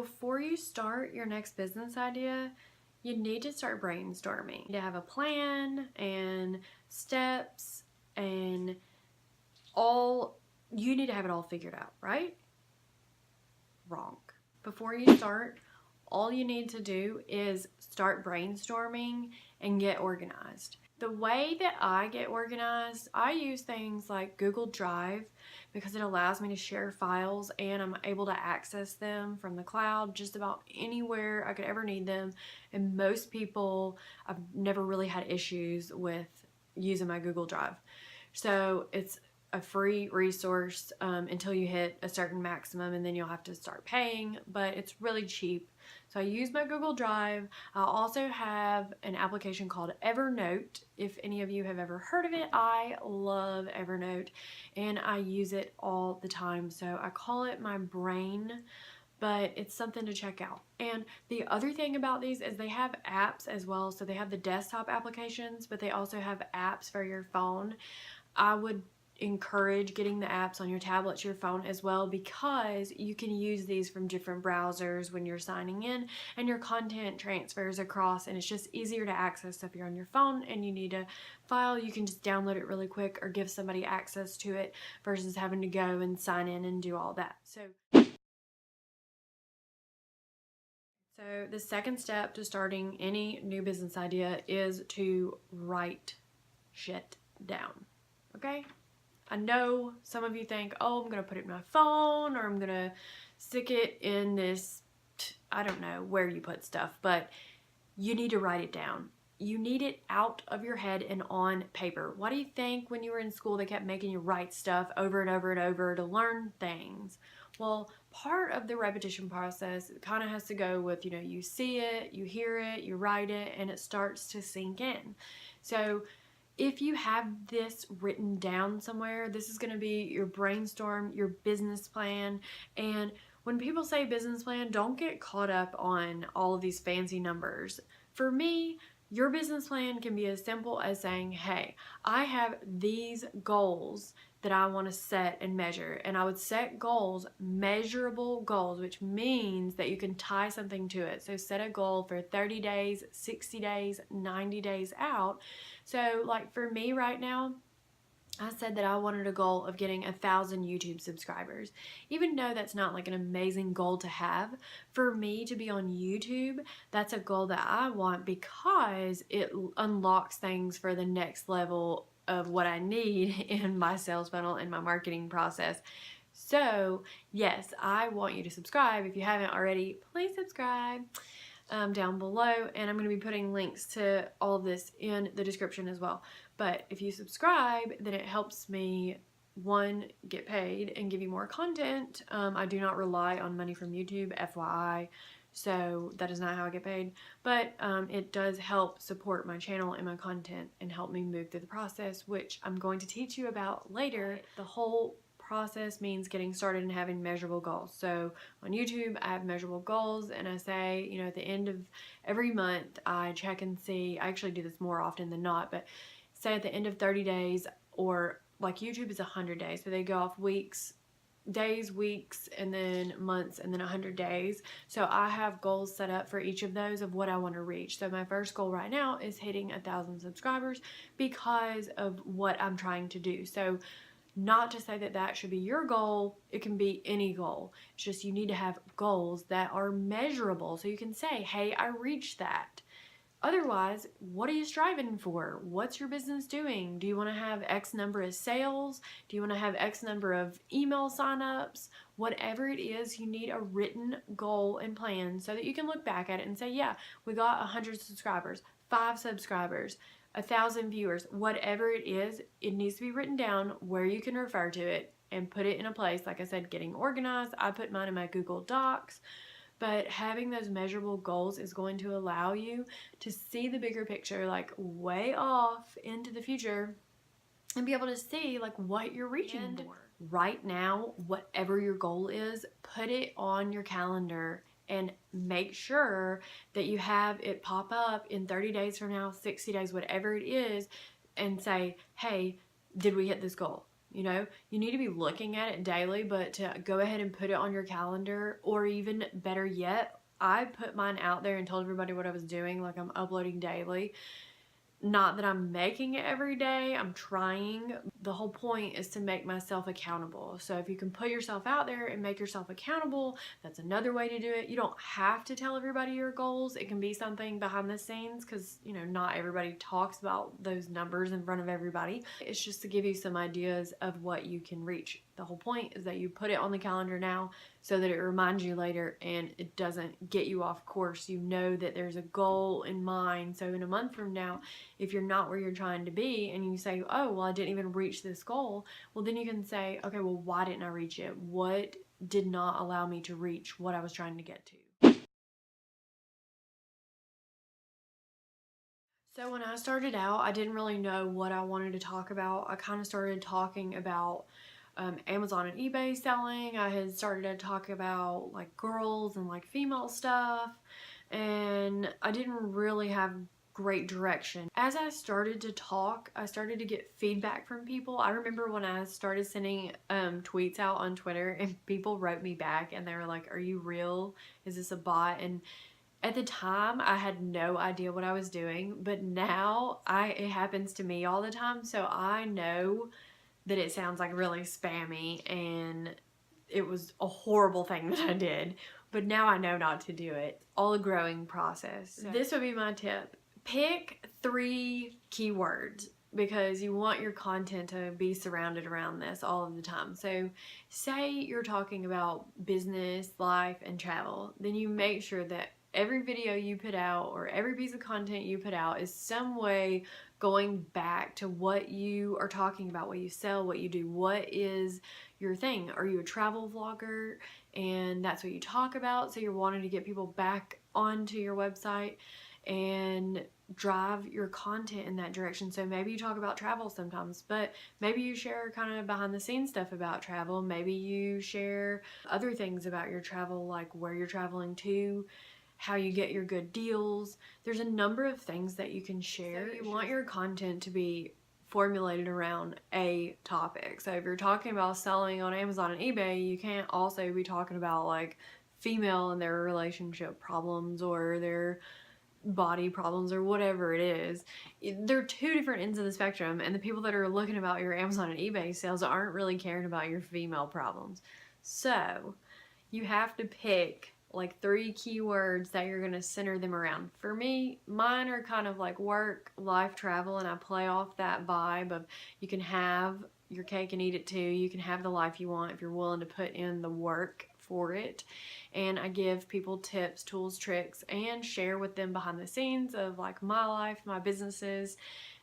before you start your next business idea, you need to start brainstorming. You need to have a plan and steps and you need to have it all figured out, right? Wrong. Before you start, all you need to do is start brainstorming and get organized. The way that I get organized, I use things like Google Drive because it allows me to share files and I'm able to access them from the cloud just about anywhere I could ever need them. And most people, I've never really had issues with using my Google Drive. So it's a free resource until you hit a certain maximum, and then you'll have to start paying, but it's really cheap. So I use my Google Drive. I also have an application called Evernote. If any of you have ever heard of it, I love Evernote and I use it all the time. So I call it my brain, but it's something to check out. And the other thing about these is they have apps as well. So they have the desktop applications, but they also have apps for your phone. I would encourage getting the apps on your tablets, your phone as well, because you can use these from different browsers when you're signing in and your content transfers across, and it's just easier to access if you're on your phone and you need a file. You can just download it really quick or give somebody access to it versus having to go and sign in and do all that. So the second step to starting any new business idea is to write shit down. Okay? I know some of you think, oh, I'm going to put it in my phone or I'm going to stick it in this, I don't know where you put stuff, but you need to write it down. You need it out of your head and on paper. Why do you think when you were in school they kept making you write stuff over and over and over to learn things? Well, part of the repetition process kind of has to go with, you see it, you hear it, you write it, and it starts to sink in. So if you have this written down somewhere, this is going to be your brainstorm, your business plan. And when people say business plan, don't get caught up on all of these fancy numbers. For me, your business plan can be as simple as saying, hey, I have these goals that I want to set and measure. And I would set goals, measurable goals, which means that you can tie something to it. So set a goal for 30 days, 60 days, 90 days out. So like for me right now, I said that I wanted a goal of getting 1,000 YouTube subscribers. Even though that's not like an amazing goal to have, for me to be on YouTube, that's a goal that I want because it unlocks things for the next level of what I need in my sales funnel and my marketing process. So yes, I want you to subscribe. If you haven't already, please subscribe down below, and I'm going to be putting links to all of this in the description as well. But if you subscribe, then it helps me, one, get paid and give you more content. I do not rely on money from YouTube, FYI, so that is not how I get paid. But it does help support my channel and my content and help me move through the process, which I'm going to teach you about later. The whole process means getting started and having measurable goals. So on YouTube, I have measurable goals, and I say, at the end of every month, I check and see. I actually do this more often than not, but say at the end of 30 days, or like YouTube is 100 days, so they go off days, weeks, and then months, and then 100 days. So I have goals set up for each of those of what I want to reach. So my first goal right now is hitting 1,000 subscribers because of what I'm trying to do. So not to say that that should be your goal. It can be any goal. It's just you need to have goals that are measurable so you can say, hey, I reached that. Otherwise, what are you striving for? What's your business doing? Do you want to have X number of sales? Do you want to have X number of email signups? Whatever it is, you need a written goal and plan so that you can look back at it and say, yeah, we got 100 subscribers, 5 subscribers, 1,000 viewers, whatever it is, it needs to be written down where you can refer to it and put it in a place. Like I said, getting organized. I put mine in my Google Docs, but having those measurable goals is going to allow you to see the bigger picture, like way off into the future, and be able to see like what you're reaching for. Right now, whatever your goal is, put it on your calendar and make sure that you have it pop up in 30 days from now, 60 days, whatever it is, and say, hey, did we hit this goal? You know, you need to be looking at it daily, but to go ahead and put it on your calendar, or even better yet, I put mine out there and told everybody what I was doing, like I'm uploading daily. Not that I'm making it every day, I'm trying. The whole point is to make myself accountable. So if you can put yourself out there and make yourself accountable, that's another way to do it. You don't have to tell everybody your goals. It can be something behind the scenes, because, you know, not everybody talks about those numbers in front of everybody. It's just to give you some ideas of what you can reach. The whole point is that you put it on the calendar now so that it reminds you later and it doesn't get you off course. You know that there's a goal in mind. So in a month from now, if you're not where you're trying to be and you say, oh, well, I didn't even reach this goal, well, then you can say, okay, well, why didn't I reach it? What did not allow me to reach what I was trying to get to? So when I started out, I didn't really know what I wanted to talk about. I kind of started talking about Amazon and eBay selling. I had started to talk about like girls and like female stuff, and I didn't really have great direction. As I started to talk, I started to get feedback from people. I remember when I started sending tweets out on Twitter, and people wrote me back and they were like, are you real? Is this a bot? And at the time, I had no idea what I was doing, but now it happens to me all the time, so I know that it sounds like really spammy and it was a horrible thing that I did, but now I know not to do it. All a growing process. So this would be my tip. Pick 3 keywords, because you want your content to be surrounded around this all of the time. So say you're talking about business, life, and travel, then you make sure that every video you put out or every piece of content you put out is some way going back to what you are talking about, what you sell, what you do, what is your thing. Are you a travel vlogger and that's what you talk about? So you're wanting to get people back onto your website and drive your content in that direction. So maybe you talk about travel sometimes, but maybe you share kind of behind the scenes stuff about travel. Maybe you share other things about your travel, like where you're traveling to, how you get your good deals. There's a number of things that you can share. So you want your content to be formulated around a topic. So if you're talking about selling on Amazon and eBay, you can't also be talking about like female and their relationship problems or their body problems or whatever it is. They're 2 different ends of the spectrum, and the people that are looking about your Amazon and eBay sales aren't really caring about your female problems. So you have to pick like 3 keywords that you're going to center them around. For me, mine are kind of like work, life, travel, and I play off that vibe of you can have your cake and eat it too. You can have the life you want if you're willing to put in the work for it. And I give people tips, tools, tricks, and share with them behind the scenes of like my life, my businesses.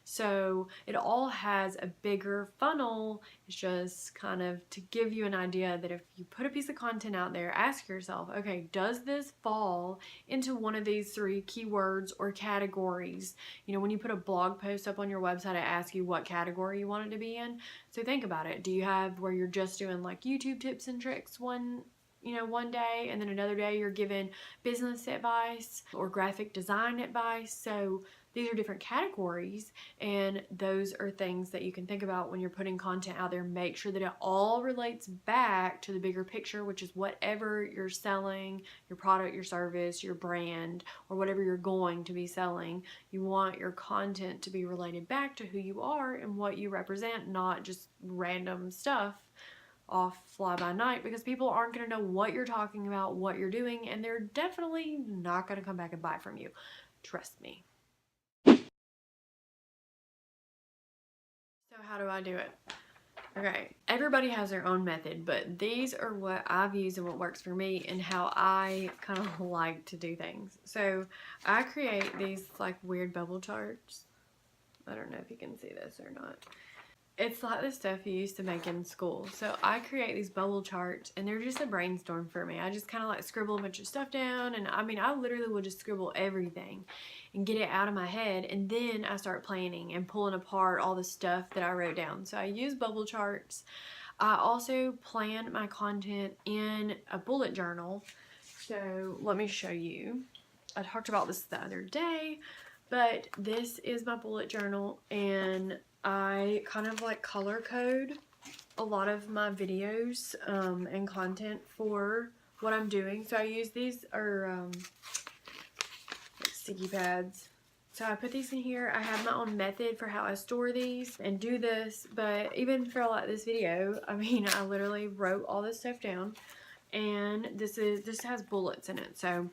So it all has a bigger funnel. It's just kind of to give you an idea that if you put a piece of content out there, ask yourself, okay, does this fall into one of these 3 keywords or categories? You know, when you put a blog post up on your website, I ask you what category you want it to be in. So think about it. Do you have where you're just doing like YouTube tips and tricks one day, and then another day you're giving business advice or graphic design advice? So these are different categories, and those are things that you can think about when you're putting content out there. Make sure that it all relates back to the bigger picture, which is whatever you're selling, your product, your service, your brand, or whatever you're going to be selling. You want your content to be related back to who you are and what you represent, not just random stuff off fly by night, because people aren't going to know what you're talking about, what you're doing, and they're definitely not going to come back and buy from you. Trust me. So how do I do it? Okay, everybody has their own method, but these are what I've used and what works for me and how I kind of like to do things. So I create these like weird bubble charts. I don't know if you can see this or not. It's like the stuff you used to make in school. So I create these bubble charts, and they're just a brainstorm for me. I just kind of like scribble a bunch of stuff down, and I mean, I literally will just scribble everything and get it out of my head, and then I start planning and pulling apart all the stuff that I wrote down. So I use bubble charts. I also plan my content in a bullet journal. So let me show you. I talked about this the other day, but this is my bullet journal, and I kind of like color code a lot of my videos and content for what I'm doing. So I use these are like sticky pads. So I put these in here. I have my own method for how I store these and do this, but even for like this video, I mean, I literally wrote all this stuff down, and this has bullets in it. So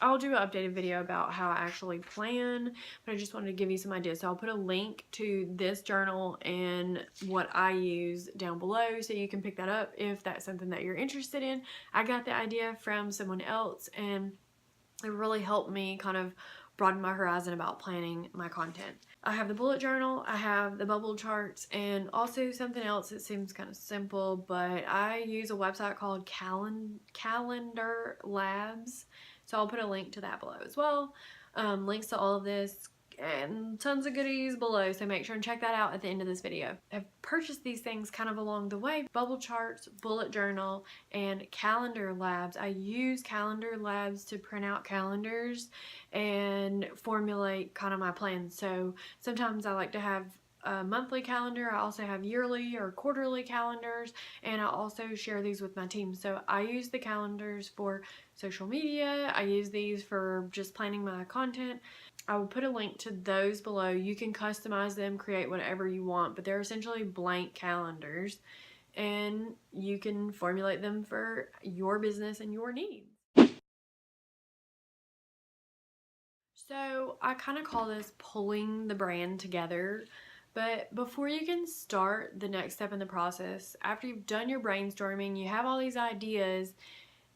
I'll do an updated video about how I actually plan, but I just wanted to give you some ideas. So I'll put a link to this journal and what I use down below so you can pick that up if that's something that you're interested in. I got the idea from someone else, and it really helped me kind of broaden my horizon about planning my content. I have the bullet journal, I have the bubble charts, and also something else that seems kind of simple, but I use a website called Calendar Labs. So I'll put a link to that below as well. Links to all of this and tons of goodies below, so make sure and check that out at the end of this video. I've purchased these things kind of along the way: bubble charts, bullet journal, and Calendar Labs. I use Calendar Labs to print out calendars and formulate kind of my plans. So sometimes I like to have a monthly calendar. I also have yearly or quarterly calendars, and I also share these with my team. So I use the calendars for social media. I use these for just planning my content. I will put a link to those below. You can customize them, create whatever you want, but they're essentially blank calendars, and you can formulate them for your business and your needs. So I kind of call this pulling the brand together. But before you can start the next step in the process, after you've done your brainstorming, you have all these ideas,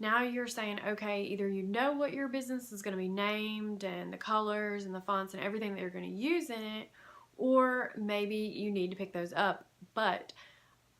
now you're saying, okay, either you know what your business is going to be named and the colors and the fonts and everything that you're going to use in it, or maybe you need to pick those up. But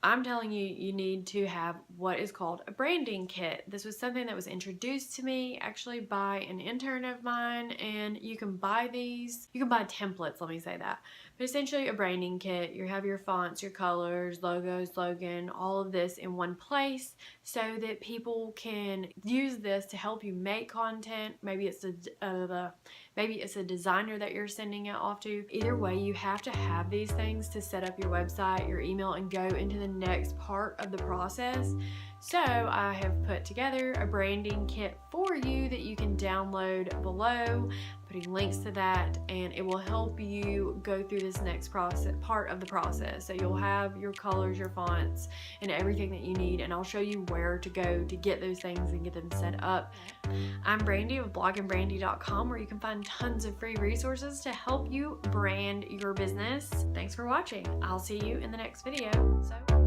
I'm telling you, you need to have what is called a branding kit. This was something that was introduced to me actually by an intern of mine, and you can buy these. You can buy templates, let me say that. But essentially a branding kit. You have your fonts, your colors, logos, slogan, all of this in one place so that people can use this to help you make content. Maybe it's a designer that you're sending it off to. Either way, you have to have these things to set up your website, your email, and go into the next part of the process. So I have put together a branding kit for you that you can download below, putting links to that, and it will help you go through this next part of the process. So you'll have your colors, your fonts, and everything that you need, and I'll show you where to go to get those things and get them set up. I'm Brandi of blogginbrandi.com, where you can find tons of free resources to help you brand your business. Thanks for watching. I'll see you in the next video. So